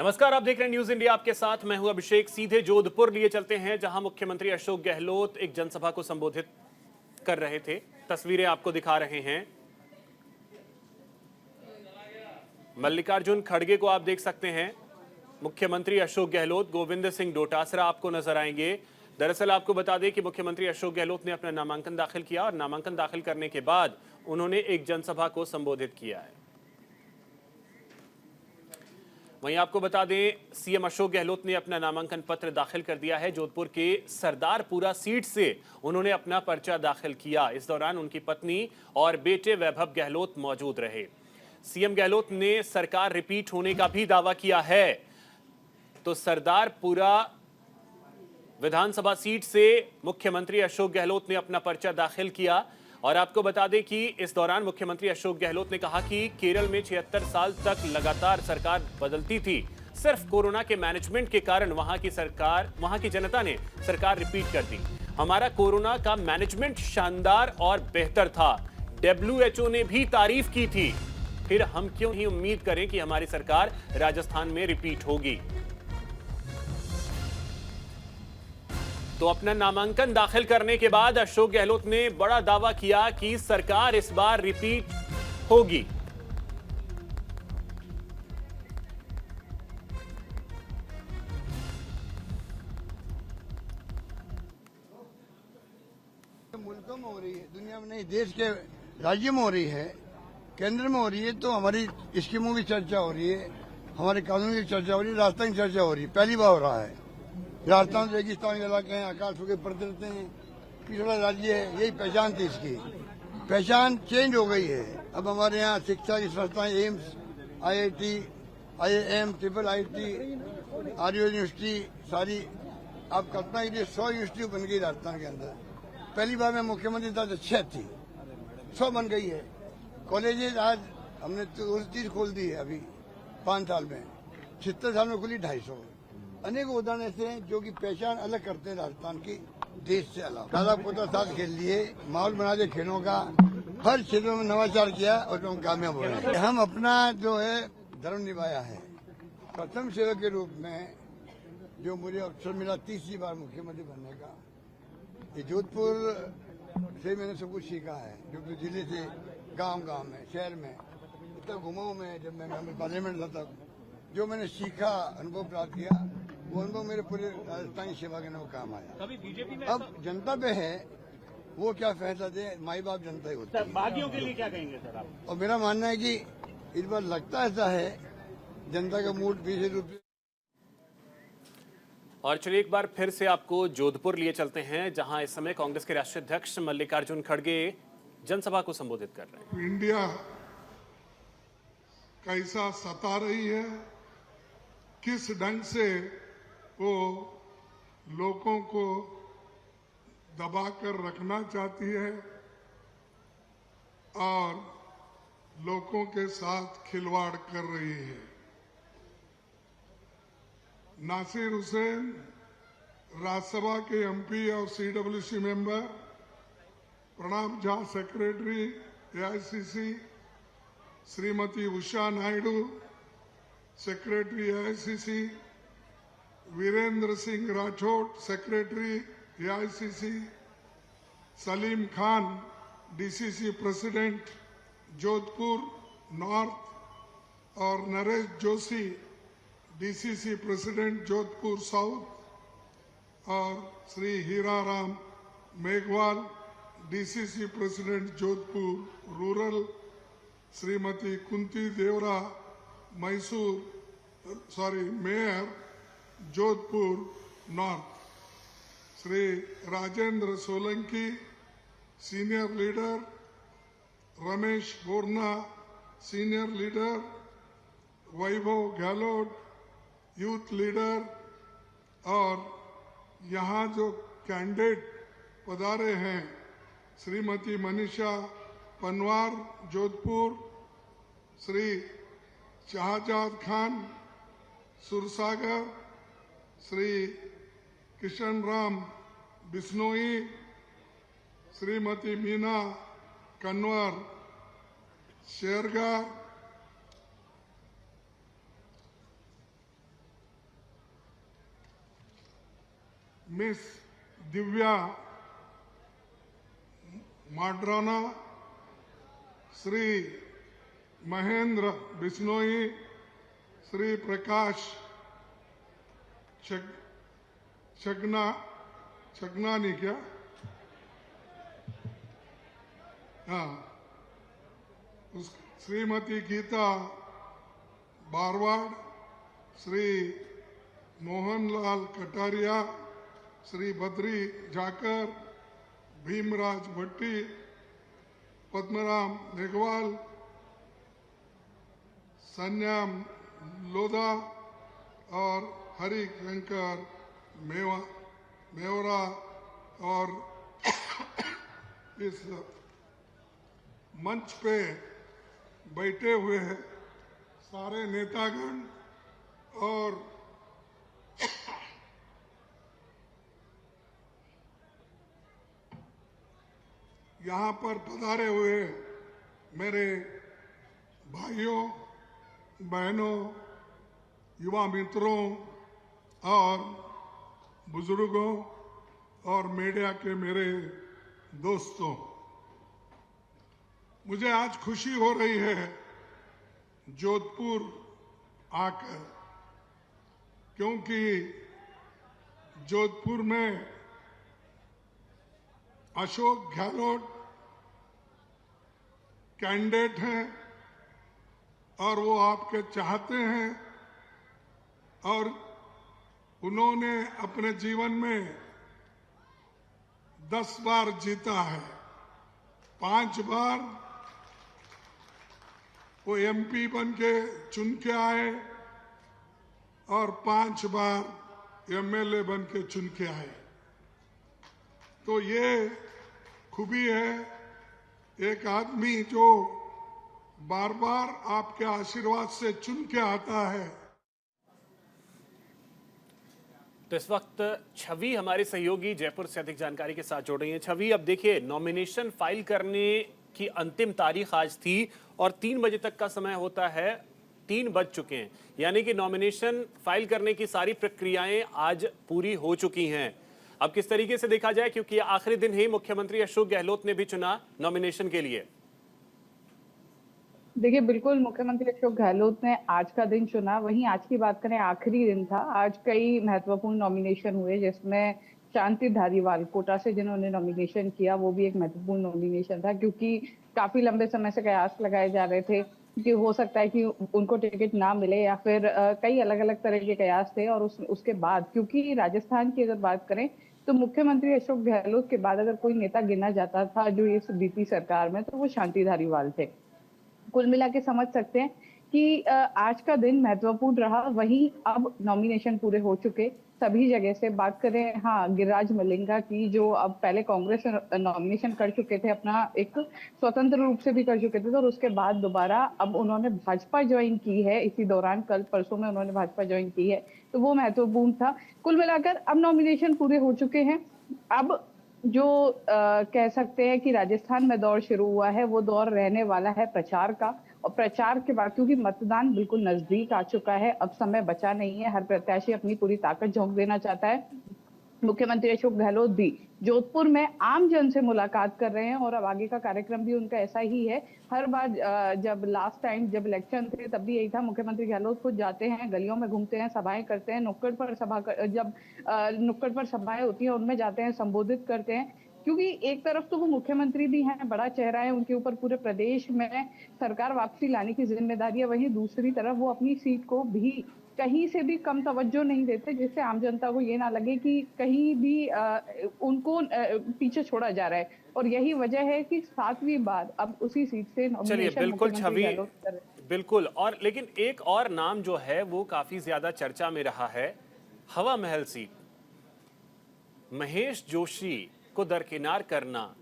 नमस्कार, आप देख रहे हैं न्यूज इंडिया। आपके साथ मैं हूं अभिषेक। सीधे जोधपुर लिए चलते हैं, जहां मुख्यमंत्री अशोक गहलोत एक जनसभा को संबोधित कर रहे थे। तस्वीरें आपको दिखा रहे हैं। मल्लिकार्जुन खड़गे को आप देख सकते हैं। मुख्यमंत्री अशोक गहलोत, गोविंद सिंह डोटासरा आपको नजर आएंगे। दरअसल आपको बता दें कि मुख्यमंत्री अशोक गहलोत ने अपना नामांकन दाखिल किया और नामांकन दाखिल करने के बाद उन्होंने एक जनसभा को संबोधित किया है। वहीं आपको बता दें, सीएम अशोक गहलोत ने अपना नामांकन पत्र दाखिल कर दिया है। जोधपुर के सरदारपुरा सीट से उन्होंने अपना पर्चा दाखिल किया। इस दौरान उनकी पत्नी और बेटे वैभव गहलोत मौजूद रहे। सीएम गहलोत ने सरकार रिपीट होने का भी दावा किया है। तो सरदारपुरा विधानसभा सीट से मुख्यमंत्री अशोक गहलोत ने अपना पर्चा दाखिल किया। और आपको बता दें कि इस दौरान मुख्यमंत्री अशोक गहलोत ने कहा कि केरल में 76 साल तक लगातार सरकार बदलती थी, सिर्फ कोरोना के मैनेजमेंट के कारण वहां की जनता ने सरकार रिपीट कर दी। हमारा कोरोना का मैनेजमेंट शानदार और बेहतर था, WHO ने भी तारीफ की थी। फिर हम क्यों ही उम्मीद करें कि हमारी सरकार राजस्थान में रिपीट होगी। तो अपना नामांकन दाखिल करने के बाद अशोक गहलोत ने बड़ा दावा किया कि सरकार इस बार रिपीट होगी। मुल्कों में हो रही है, दुनिया में नहीं, देश के राज्य में हो रही है, केंद्र में हो रही है, तो हमारी स्कीमों की चर्चा हो रही है, हमारे कानून की चर्चा हो रही है, राजस्थान की चर्चा हो रही है। पहली बार हो रहा है। राजस्थान रेगिस्तान के इलाके हैं, आकाश के पड़ते रहते हैं, पिछड़ा राज्य है, यही पहचान थी। इसकी पहचान चेंज हो गई है। अब हमारे यहाँ शिक्षा की संस्थाएं, एम्स, IIT, IIM, IIT, आर्य यूनिवर्सिटी, सारी आप कल्पना कीजिए 100 यूनिवर्सिटी बन गई राजस्थान के अंदर। पहली बार मैं मुख्यमंत्री था तो 6 थी, 100 बन गई है। कॉलेजेस आज हमने तो 30 खोल दी है अभी 5 साल में, 76 साल में खुली 250। अनेक उदाहरण ऐसे हैं जो कि पहचान अलग करते हैं राजस्थान की देश से अलग। दादा पोता साथ खेल लिए, माहौल बना दिया खेलों का, हर क्षेत्र में नवाचार किया और हम कामयाब हो रहे हैं। हम अपना जो है धर्म निभाया है। प्रथम सेवक के रूप में जो मुझे अवसर मिला 30वीं बार मुख्यमंत्री बनने का, ये जोधपुर से मैंने सब कुछ सीखा है। जोधपुर जिले से गांव में, शहर में, इतना घुमाऊं मैं, जब मैं पार्लियामेंट था तब जो मैंने सीखा, अनुभव प्राप्त किया, वो अनुभव मेरे पूरे राजस्थानी सेवा के नाम काम आया। कभी बीजेपी में अब जनता पे है वो क्या फैसला दे, माई बाप जनता ही होती है। बागियों के लिए क्या कहेंगे सर आप? और मेरा मानना है कि इस बार लगता ऐसा है जनता का मूड विशेष रूप से। और चलिए एक बार फिर से आपको जोधपुर लिए चलते हैं, जहां इस समय कांग्रेस के राष्ट्रीय अध्यक्ष मल्लिकार्जुन खड़गे जनसभा को संबोधित कर रहे हैं। इंडिया कैसा सता रही है, किस ढंग से वो लोगों को दबाकर रखना चाहती है और लोगों के साथ खिलवाड़ कर रही है। नासिर हुसैन राज्यसभा के MP और CWC member, Pranab Jha secretary AICC, Shrimati Usha Naidu secretary AICC, Virendra Singh Rathore secretary AICC, Salim Khan DCC president Jodhpur north और Naresh Joshi DCC president Jodhpur south और Shri Hiraram Meghwal DCC president Jodhpur rural, Shrimati Kunti Deora mayor Jodhpur north, Shri Rajendra Solanki senior leader, Ramesh Borana senior leader, Vaibhav Gehlot youth leader और यहाँ जो कैंडिडेट पधारे हैं, श्रीमती मनीषा पनवार जोधपुर, श्री शाहजाद खान सुरसागर, श्री किशन राम बिश्नोई, श्रीमती मीना कन्वर शेरगार, मिस दिव्या माड्राना, श्री महेंद्र बिश्नोई, श्री प्रकाश छगनानी क्या, हाँ, श्रीमती गीता बारवाड़, श्री मोहनलाल कटारिया, श्री बद्री जाकर, भीमराज भट्टी, पद्मराम मेघवाल, सन्याम लोधा और हरि शंकर मेवरा और इस मंच पे बैठे हुए हैं सारे नेतागण और यहाँ पर पधारे हुए मेरे भाइयों बहनों, युवा मित्रों और बुजुर्गों और मीडिया के मेरे दोस्तों, मुझे आज खुशी हो रही है जोधपुर आकर, क्योंकि जोधपुर में अशोक गहलोत कैंडिडेट हैं और वो आपके चाहते हैं और उन्होंने अपने जीवन में 10 बार जीता है। 5 बार वो एमपी बन के चुन के आए और 5 बार एमएलए बन के चुन के आए। तो ये खूबी है एक आदमी जो बार बार आपके आशीर्वाद से चुन के आता है। तो इस वक्त छवि हमारे सहयोगी जयपुर से अधिक जानकारी के साथ जोड़ रही हैं। छवि, अब देखिए नॉमिनेशन फाइल करने की अंतिम तारीख आज थी और 3 बजे तक का समय होता है। 3 बज चुके हैं, यानी कि नॉमिनेशन फाइल करने की सारी प्रक्रियाएं आज पूरी हो चुकी हैं। अब किस तरीके से देखा जाए, क्योंकि आखिरी दिन ही मुख्यमंत्री अशोक गहलोत ने भी चुना नॉमिनेशन के लिए। देखिए, बिल्कुल मुख्यमंत्री अशोक गहलोत ने आज का दिन चुना। वहीं आज की बात करें, आखिरी दिन था। आज कई महत्वपूर्ण नॉमिनेशन हुए, जिसमें शांति धारीवाल कोटा से जिन्होंने नॉमिनेशन किया, वो भी एक महत्वपूर्ण नॉमिनेशन था, क्योंकि काफी लंबे समय से कयास लगाए जा रहे थे कि हो सकता है कि उनको टिकट ना मिले या फिर कई अलग अलग तरह के कयास थे। और उसके बाद, क्योंकि राजस्थान की अगर बात करें तो मुख्यमंत्री अशोक गहलोत के बाद अगर कोई नेता गिना जाता था जो इस बीपी सरकार में, तो वो शांति धारीवाल थे। कुल मिला के समझ सकते हैं कि आज का दिन महत्वपूर्ण रहा। वहीं अब नॉमिनेशन पूरे हो चुके सभी जगह से। बात करें गिरिराज मलिंगा की, जो अब पहले कांग्रेस नॉमिनेशन कर चुके थे, अपना एक स्वतंत्र रूप से भी कर चुके थे, और उसके बाद दोबारा अब उन्होंने भाजपा ज्वाइन की है। इसी दौरान कल परसों में उन्होंने भाजपा ज्वाइन की है, तो वो महत्वपूर्ण था। कुल मिलाकर अब नॉमिनेशन पूरे हो चुके हैं। अब जो कह सकते हैं कि राजस्थान में दौर शुरू हुआ है, वो दौर रहने वाला है प्रचार का। और प्रचार के बाद, क्योंकि मतदान बिल्कुल नजदीक आ चुका है, अब समय बचा नहीं है, हर प्रत्याशी अपनी पूरी ताकत झोंक देना चाहता है। मुख्यमंत्री अशोक गहलोत भी जोधपुर में आम जन से मुलाकात कर रहे हैं और अब आगे का कार्यक्रम भी उनका ऐसा ही है। हर बार जब लास्ट टाइम जब इलेक्शन थे तब भी यही था, मुख्यमंत्री गहलोत खुद जाते हैं, गलियों में घूमते हैं, सभाएं करते हैं, नुक्कड़ पर सभाएं होती हैं उनमें जाते हैं, संबोधित करते हैं। क्योंकि एक तरफ तो वो मुख्यमंत्री भी हैं, बड़ा चेहरा है, उनके ऊपर पूरे प्रदेश में सरकार वापसी लाने की जिम्मेदारी है। वहीं दूसरी तरफ वो अपनी सीट को भी कहीं से भी कम तवज्जो नहीं देते, जिससे आम जनता को ये ना लगे कि कहीं भी उनको पीछे छोड़ा जा रहा है। और यही वजह है कि 7वीं बार अब उसी सीट से नॉमिनेशन बिल्कुल छवि, बिल्कुल। और लेकिन एक और नाम जो है वो काफी ज्यादा चर्चा में रहा है, हवा महल सीट। महेश जोशी को दरकिनार करना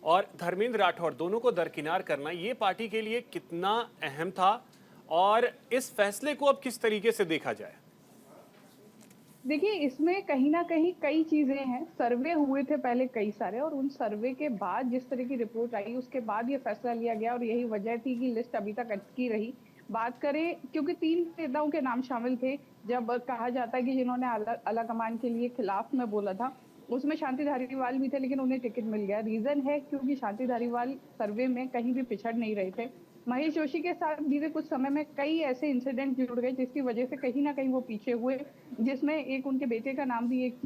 और धर्मेंद्र राठौड़ दोनों को दरकिनार करना, ये पार्टी के लिए कितना अहम था और इस फैसले को अब किस तरीके से देखा जाए? देखिए, इसमें कहीं ना कहीं कई चीजें हैं। सर्वे हुए थे पहले कई सारे, और उन सर्वे के बाद जिस तरह की रिपोर्ट आई, उसके बाद ये फैसला लिया गया। और यही वजह थी कि लिस्ट अभी तक अटकी रही। बात करें, क्योंकि 3 नेताओं के नाम शामिल थे, जब कहा जाता है कि जिन्होंने आला कमान के लिए खिलाफ में बोला था, उसमें शांति धारीवाल भी थे, लेकिन उन्हें टिकट मिल गया। रीजन है क्योंकि शांति धारीवाल सर्वे में कहीं भी पिछड़ नहीं रहे थे। महेश जोशी के साथ बीते कुछ समय में कई ऐसे इंसिडेंट जुड़ गए जिसकी वजह से कहीं ना कहीं वो पीछे हुए, जिसमें एक उनके बेटे का नाम भी एक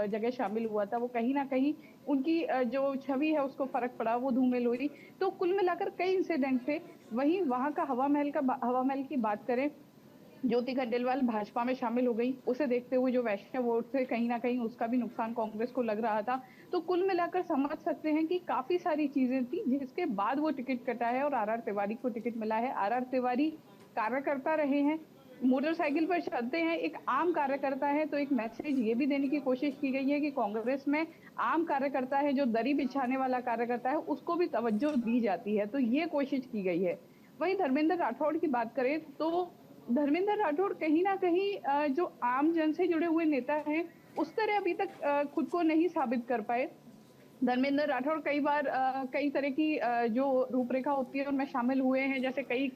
जगह शामिल हुआ था। वो कहीं ना कहीं उनकी जो छवि है उसको फर्क पड़ा, वो धूमिल हुई। तो कुल मिलाकर कई इंसिडेंट थे। वहीं वहां का हवा महल की बात करें, ज्योति खंडेलवाल भाजपा में शामिल हो गई। उसे देखते हुए जो वैष्णव वोट थे, कहीं ना कहीं उसका भी नुकसान कांग्रेस को लग रहा था। तो कुल मिलाकर समझ सकते हैं कि काफी सारी चीजें थी जिसके बाद वो टिकट कटा है और आर तिवारी को टिकट मिला है। आर तिवारी कार्यकर्ता रहे हैं, मोटरसाइकिल पर चलते हैं, एक आम कार्यकर्ता है। तो एक मैसेज ये भी देने की कोशिश की गई है कि कांग्रेस में आम कार्यकर्ता है, जो दरी बिछाने वाला कार्यकर्ता है, उसको भी तवज्जो दी जाती है। तो ये कोशिश की गई है। वहीं धर्मेंद्र राठौड़ की बात करें तो धर्मेंद्र राठौड़ कहीं ना कहीं जो आम जन से जुड़े हुए नेता हैं, उस तरह अभी तक खुद को नहीं साबित कर पाए। धर्मेंद्र राठौड़ कई बार कई तरह की जो रूपरेखा होती है उनमें शामिल हुए हैं, जैसे कई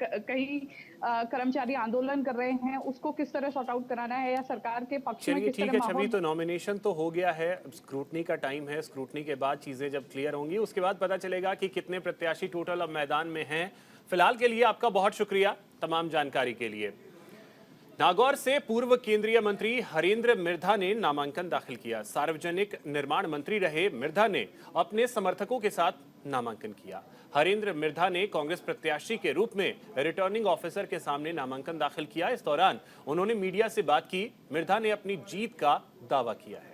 कर्मचारी आंदोलन कर रहे हैं, उसको किस तरह सॉर्ट आउट कराना है या सरकार के पक्ष में चलिए किस ठीक तरह है छवि, माहौल। तो नॉमिनेशन तो हो गया है, स्क्रूटनी का टाइम है। स्क्रूटनी के बाद चीजें जब क्लियर होंगी उसके बाद पता चलेगा कि कितने प्रत्याशी टोटल अब मैदान में हैं। फिलहाल के लिए आपका बहुत शुक्रिया तमाम जानकारी के लिए। नागौर से पूर्व केंद्रीय मंत्री हरेंद्र मिर्धा ने नामांकन दाखिल किया। सार्वजनिक निर्माण मंत्री रहे मिर्धा ने अपने समर्थकों के साथ नामांकन किया। हरेंद्र मिर्धा ने कांग्रेस प्रत्याशी के रूप में रिटर्निंग ऑफिसर के सामने नामांकन दाखिल किया। इस दौरान उन्होंने मीडिया से बात की। मिर्धा ने अपनी जीत का दावा किया है।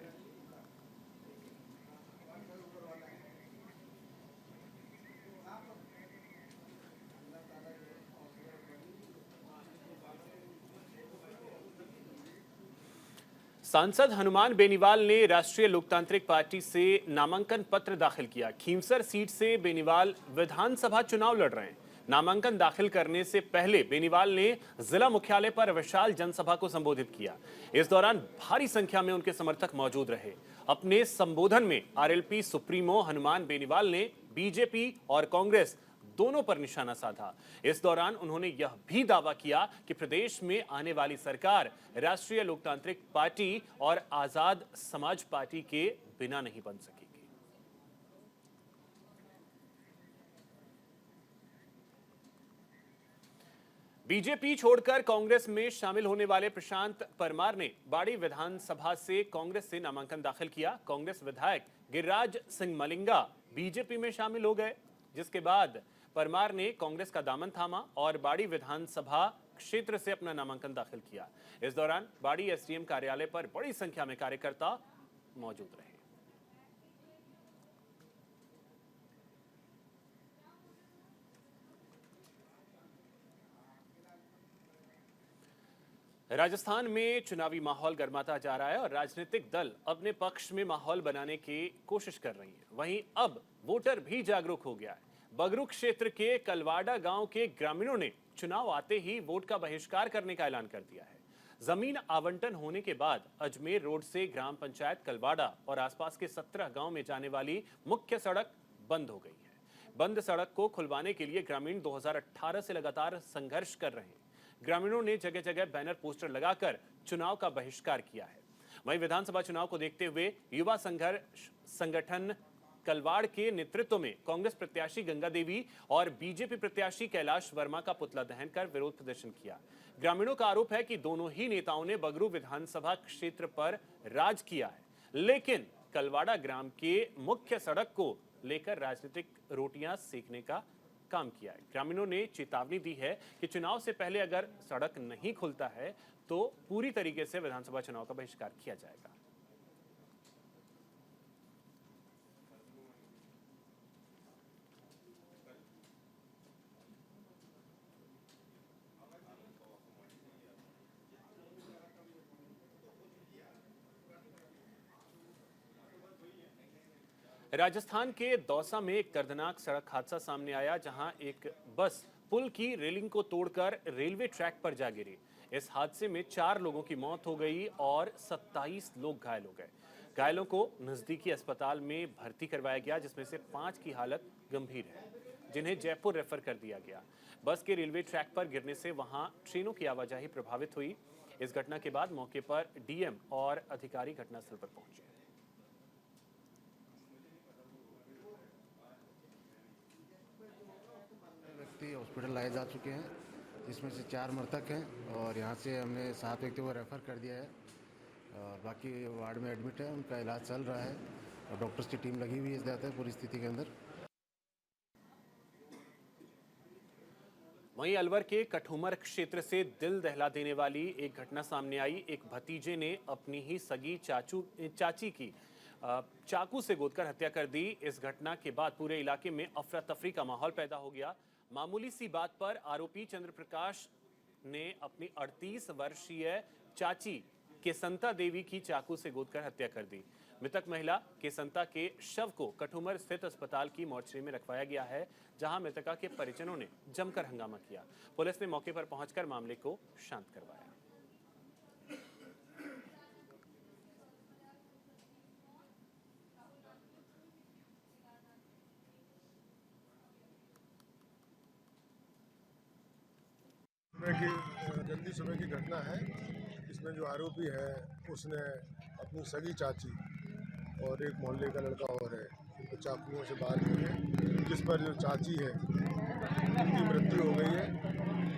सांसद हनुमान बेनीवाल ने राष्ट्रीय लोकतांत्रिक पार्टी से नामांकन पत्र दाखिल किया। खींवसर सीट से बेनीवाल विधानसभा चुनाव लड़ रहे हैं। नामांकन दाखिल करने से पहले बेनीवाल ने जिला मुख्यालय पर विशाल जनसभा को संबोधित किया। इस दौरान भारी संख्या में उनके समर्थक मौजूद रहे। अपने संबोधन में आरएलपी सुप्रीमो हनुमान बेनीवाल ने बीजेपी और कांग्रेस दोनों पर निशाना साधा। इस दौरान उन्होंने यह भी दावा किया कि प्रदेश में आने वाली सरकार राष्ट्रीय लोकतांत्रिक पार्टी और आजाद समाज पार्टी के बिना नहीं बन सकेगी। बीजेपी छोड़कर कांग्रेस में शामिल होने वाले प्रशांत परमार ने बाड़ी विधानसभा से कांग्रेस से नामांकन दाखिल किया। कांग्रेस विधायक गिरिराज सिंह मलिंगा बीजेपी में शामिल हो गए, जिसके बाद परमार ने कांग्रेस का दामन थामा और बाड़ी विधानसभा क्षेत्र से अपना नामांकन दाखिल किया। इस दौरान बाड़ी एसडीएम कार्यालय पर बड़ी संख्या में कार्यकर्ता मौजूद रहे। राजस्थान में चुनावी माहौल गर्माता जा रहा है और राजनीतिक दल अपने पक्ष में माहौल बनाने की कोशिश कर रही है। वहीं अब वोटर भी जागरूक हो गया है। बगरू क्षेत्र के कलवाड़ा गांव के ग्रामीणों ने चुनाव आते ही वोट का बहिष्कार करने का ऐलान कर दिया है। जमीन आवंटन होने के बाद अजमेर रोड से ग्राम पंचायत कलवाड़ा और आसपास के 17 गांव में जाने वाली मुख्य सड़क बंद हो गई है। बंद सड़क को खुलवाने के लिए ग्रामीण 2018 से लगातार संघर्ष कर रहे हैं। ग्रामीणों ने जगह जगह बैनर पोस्टर लगाकर चुनाव का बहिष्कार किया है। वहीं विधानसभा चुनाव को देखते हुए युवा संघर्ष संगठन कलवाड़ के नेतृत्व में कांग्रेस प्रत्याशी गंगा देवी और बीजेपी प्रत्याशी कैलाश वर्मा का पुतला दहन कर विरोध प्रदर्शन किया। ग्रामीणों का आरोप है कि दोनों ही नेताओं ने बगरू विधानसभा क्षेत्र पर राज किया है, लेकिन कलवाड़ा ग्राम के मुख्य सड़क को लेकर राजनीतिक रोटियां सेकने का काम किया है। ग्रामीणों ने चेतावनी दी है कि चुनाव से पहले अगर सड़क नहीं खुलता है तो पूरी तरीके से विधानसभा चुनाव का बहिष्कार किया जाएगा। राजस्थान के दौसा में एक दर्दनाक सड़क हादसा सामने आया, जहां एक बस पुल की रेलिंग को तोड़कर रेलवे ट्रैक पर जा गिरी। इस हादसे में 4 लोगों की मौत हो गई और 27 लोग घायल हो गए। घायलों को नजदीकी अस्पताल में भर्ती करवाया गया, जिसमें से 5 की हालत गंभीर है, जिन्हें जयपुर रेफर कर दिया गया। बस के रेलवे ट्रैक पर गिरने से वहां ट्रेनों की आवाजाही प्रभावित हुई। इस घटना के बाद मौके पर डीएम और अधिकारी घटनास्थल पर पहुंचे। व्यक्ति हॉस्पिटल लाए जा चुके हैं, जिसमें से 4 मृतक हैं और यहाँ से हमने 7 व्यक्तियों को रेफर कर दिया है और बाकी वार्ड में एडमिट है, उनका इलाज चल रहा है और डॉक्टर्स की टीम लगी हुई है इस ज़्यादा पूरी स्थिति के अंदर। वहीं अलवर के कठुमर क्षेत्र से दिल दहला देने वाली एक घटना सामने आई। एक भतीजे ने अपनी ही सगी चाची की चाकू से गोदकर हत्या कर दी। इस घटना के बाद पूरे इलाके में अफरा तफरी का माहौल पैदा हो गया। मामूली सी बात पर आरोपी चंद्र प्रकाश ने अपनी 38 वर्षीय चाची केसंता देवी की चाकू से गोदकर हत्या कर दी। मृतक महिला केसंता के शव को कठुमर स्थित अस्पताल की मोर्चरी में रखवाया गया है, जहां मृतका के परिजनों ने जमकर हंगामा किया। पुलिस ने मौके पर पहुंचकर मामले को शांत करवाया। जल्दी सुबह की घटना है। इसमें जो आरोपी है उसने अपनी सगी चाची और एक मोहल्ले का लड़का और है, उनको चाकुओं से बार की है, जिस पर जो चाची है उनकी मृत्यु हो गई है।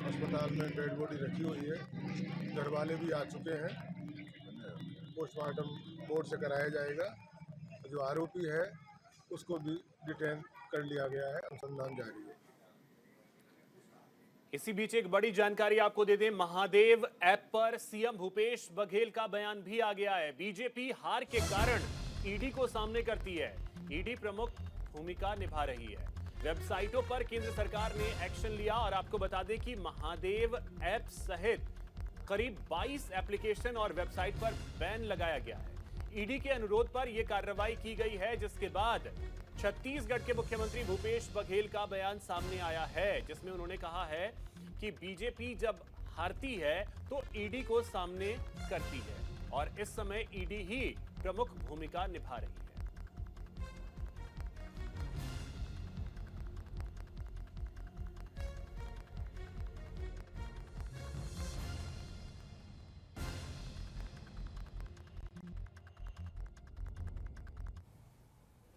अस्पताल में डेड बॉडी रखी हुई है। घर वाले भी आ चुके हैं। पोस्टमार्टम कोर्ट से कराया जाएगा। जो आरोपी है उसको भी डिटेन कर लिया गया है। अनुसंधान जारी है। इसी बीच एक बड़ी जानकारी आपको दे दें, महादेव ऐप पर सीएम भूपेश बघेल का बयान भी आ गया है। बीजेपी हार के कारण ईडी को सामने करती है। ईडी प्रमुख भूमिका निभा रही है। वेबसाइटों पर केंद्र सरकार ने एक्शन लिया और आपको बता दें कि महादेव ऐप सहित करीब 22 एप्लीकेशन और वेबसाइट पर बैन लगाया गया है। ईडी के अनुरोध पर यह कार्रवाई की गई है, जिसके बाद छत्तीसगढ़ के मुख्यमंत्री भूपेश बघेल का बयान सामने आया है, जिसमें उन्होंने कहा है कि बीजेपी जब हारती है तो ईडी को सामने करती है और इस समय ईडी ही प्रमुख भूमिका निभा रही है।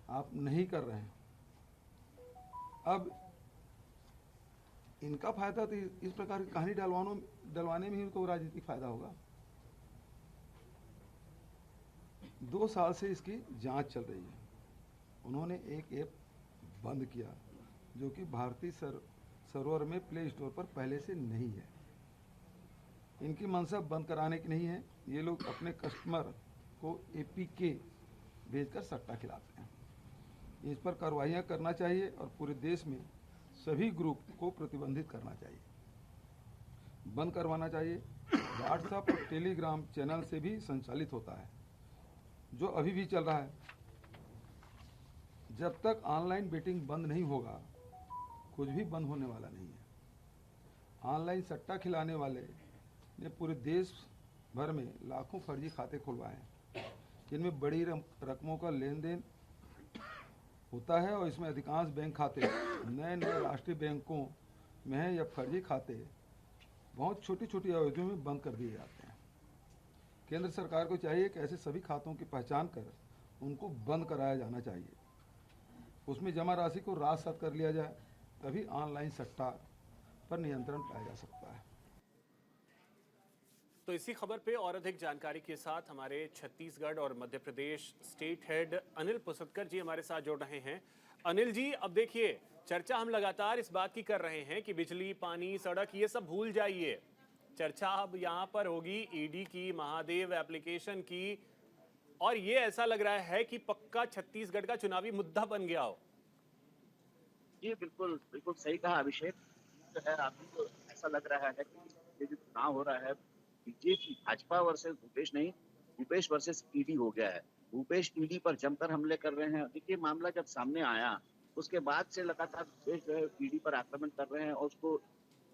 आप नहीं कर रहे हैं। अब इनका फायदा तो इस प्रकार की कहानी डलवाने में ही उनको राजनीतिक फायदा होगा। 2 साल से इसकी जांच चल रही है। उन्होंने एक ऐप बंद किया जो कि भारतीय सर्वर में प्ले स्टोर पर पहले से नहीं है। इनकी मंशा बंद कराने की नहीं है। ये लोग अपने कस्टमर को APK भेजकर सट्टा खिलाते हैं। इस पर कार्रवाइयाँ करना चाहिए और पूरे देश में सभी ग्रुप को प्रतिबंधित करना चाहिए, बंद करवाना चाहिए। व्हाट्सएप और टेलीग्राम चैनल से भी संचालित होता है, जो अभी भी चल रहा है। जब तक ऑनलाइन बेटिंग बंद नहीं होगा, कुछ भी बंद होने वाला नहीं है। ऑनलाइन सट्टा खिलाने वाले ने पूरे देश भर में लाखों फर्जी खाते खुलवाए हैं, जिनमें बड़ी रकमों का लेन देन होता है और इसमें अधिकांश बैंक खाते नए राष्ट्रीय बैंकों में हैं या फर्जी खाते बहुत छोटी छोटी अवधियों में बंद कर दिए जाते हैं। केंद्र सरकार को चाहिए कि ऐसे सभी खातों की पहचान कर उनको बंद कराया जाना चाहिए। उसमें जमा राशि को राजसात कर लिया जाए, तभी ऑनलाइन सट्टा पर नियंत्रण पाया जा सकता है। तो इसी खबर पे और अधिक जानकारी के साथ हमारे छत्तीसगढ़ और मध्य प्रदेश स्टेट हेड अनिल पुसतकर जी हमारे साथ जुड़ रहे हैं। अनिल जी, अब देखिए, चर्चा हम लगातार इस बात की कर रहे हैं कि बिजली, पानी, सड़क ये सब भूल जाइए। चर्चा अब यहाँ पर होगी ईडी की, महादेव एप्लीकेशन की, और ये ऐसा लग रहा है कि पक्का छत्तीसगढ़ का चुनावी मुद्दा बन गया हो। जी बिल्कुल बिल्कुल सही कहा अभिषेक। जो है अभी तो ऐसा लग रहा है कि ये जो चुनाव हो रहा है बीजेपी भाजपा वर्सेस भूपेश नहीं, भूपेश वर्सेस ईडी हो गया है। भूपेश ईडी पर जमकर हमले कर रहे हैं। देखिए, मामला जब सामने आया उसके बाद से लगातार भूपेश जो है ईडी पर आक्रमण कर रहे हैं और उसको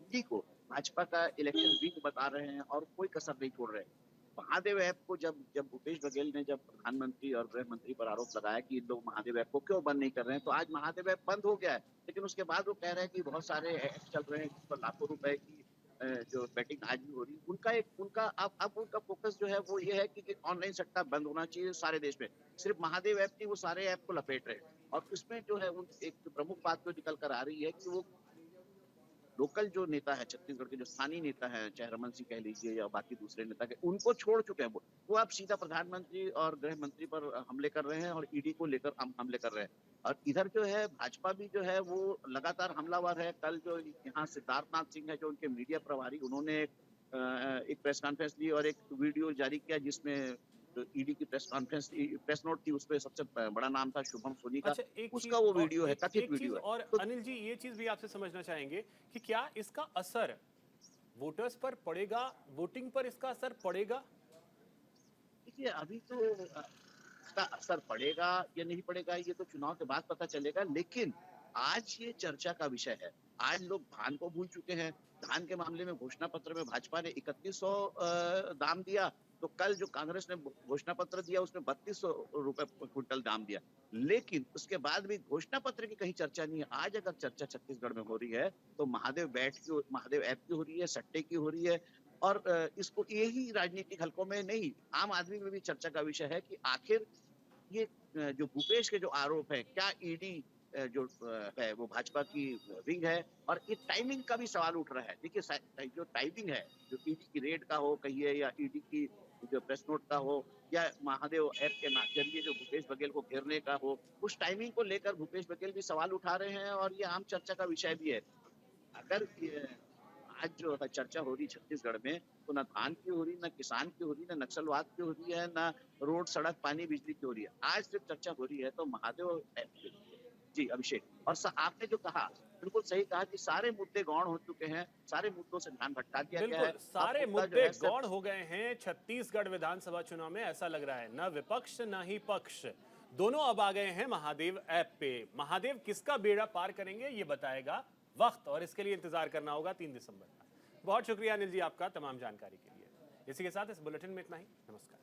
ईडी को भाजपा का इलेक्शन वीक बता रहे हैं और कोई कसर नहीं छोड़ रहे। महादेव ऐप को जब भूपेश बघेल ने जब प्रधानमंत्री और गृह मंत्री पर आरोप लगाया कि लोग महादेव ऐप को क्यों बंद नहीं कर रहे हैं, तो आज महादेव ऐप बंद हो गया है। लेकिन उसके बाद वो कह रहे हैं कि बहुत सारे ऐप चल रहे हैं जिस पर लाखों रुपए की जो बैटिंग आज भी हो रही है, उनका अब उनका फोकस जो है वो ये है कि ऑनलाइन सट्टा बंद होना चाहिए सारे देश में। सिर्फ महादेव ऐप नहीं, वो सारे ऐप को लपेट रहे हैं। और उसमें जो है उन एक प्रमुख बात जो निकल कर आ रही है कि वो लोकल जो नेता है, छत्तीसगढ़ के जो स्थानीय नेता है, चाहे रमन सिंह कह लीजिए या बाकी दूसरे नेता के, उनको छोड़ चुके हैं। वो अब सीधा प्रधानमंत्री और गृह मंत्री पर हमले कर रहे हैं और ईडी को लेकर हमले कर रहे हैं। और इधर जो है भाजपा भी जो है वो लगातार हमलावर है। कल जो यहाँ सिद्धार्थनाथ सिंह है जो उनके मीडिया प्रभारी, उन्होंने एक प्रेस कॉन्फ्रेंस ली और एक वीडियो जारी किया जिसमें ईडी की प्रेस नोट थी, उसपे सबसे बड़ा नाम था शुभम सोनी का। अच्छा, उसका वो वीडियो है, कथित वीडियो है। और तो अनिल जी, ये चीज भी आपसे समझना चाहेंगे कि क्या इसका असर वोटर्स पर पड़ेगा, वोटिंग पर इसका असर पड़ेगा? देखिए, अभी तो इसका असर पड़ेगा या नहीं पड़ेगा ये तो चुनाव के बाद पता चलेगा, लेकिन आज ये चर्चा का विषय है। आज लोग धान को भूल चुके हैं। धान के मामले में घोषणा पत्र में भाजपा ने 3100 दाम दिया, तो कल जो कांग्रेस ने घोषणा पत्र दिया उसमें 3200 रुपए क्विंटल दाम दिया। लेकिन उसके बाद भी घोषणा पत्र की कहीं चर्चा नहीं है। आज अगर चर्चा छत्तीसगढ़ में हो रही है तो महादेव ऐप की हो रही है, सट्टे की हो रही है। और इसको यही राजनीतिक हलकों में नहीं, आम आदमी में भी चर्चा का विषय है कि आखिर ये जो भूपेश के जो आरोप है, क्या ईडी जो है वो भाजपा की विंग है? और ये टाइमिंग का भी सवाल उठ रहा है। देखिए, जो टाइमिंग है, जो ईडी की रेड का हो कहिए या ईडी की जो प्रेस नोट का हो या महादेव ऐप के जरिए जो भूपेश बघेल को घेरने का हो, उस टाइमिंग को लेकर भूपेश बघेल भी सवाल उठा रहे हैं और ये आम चर्चा का विषय भी है। अगर आज जो है चर्चा हो रही छत्तीसगढ़ में, तो ना धान की हो रही, ना किसान की हो रही, ना नक्सलवाद की हो रही है, ना रोड सड़क पानी बिजली की हो रही है। आज सिर्फ चर्चा हो रही है तो महादेव ऐप की हो रही है। जी अभिषेक, और आपने जो कहा बिल्कुल सही कहा कि सारे मुद्दे गौण हो चुके हैं, सारे मुद्दों से ध्यान भटका दिया गया है। बिल्कुल, सारे मुद्दे गौण हो गए हैं छत्तीसगढ़ विधानसभा चुनाव में, ऐसा लग रहा है। न विपक्ष न ही पक्ष, दोनों अब आ गए हैं महादेव ऐप पे। महादेव किसका बेड़ा पार करेंगे ये बताएगा वक्त, और इसके लिए इंतजार करना होगा 3 दिसंबर का। बहुत शुक्रिया अनिल जी आपका तमाम जानकारी के लिए। इसी के साथ इस बुलेटिन में इतना ही। नमस्कार।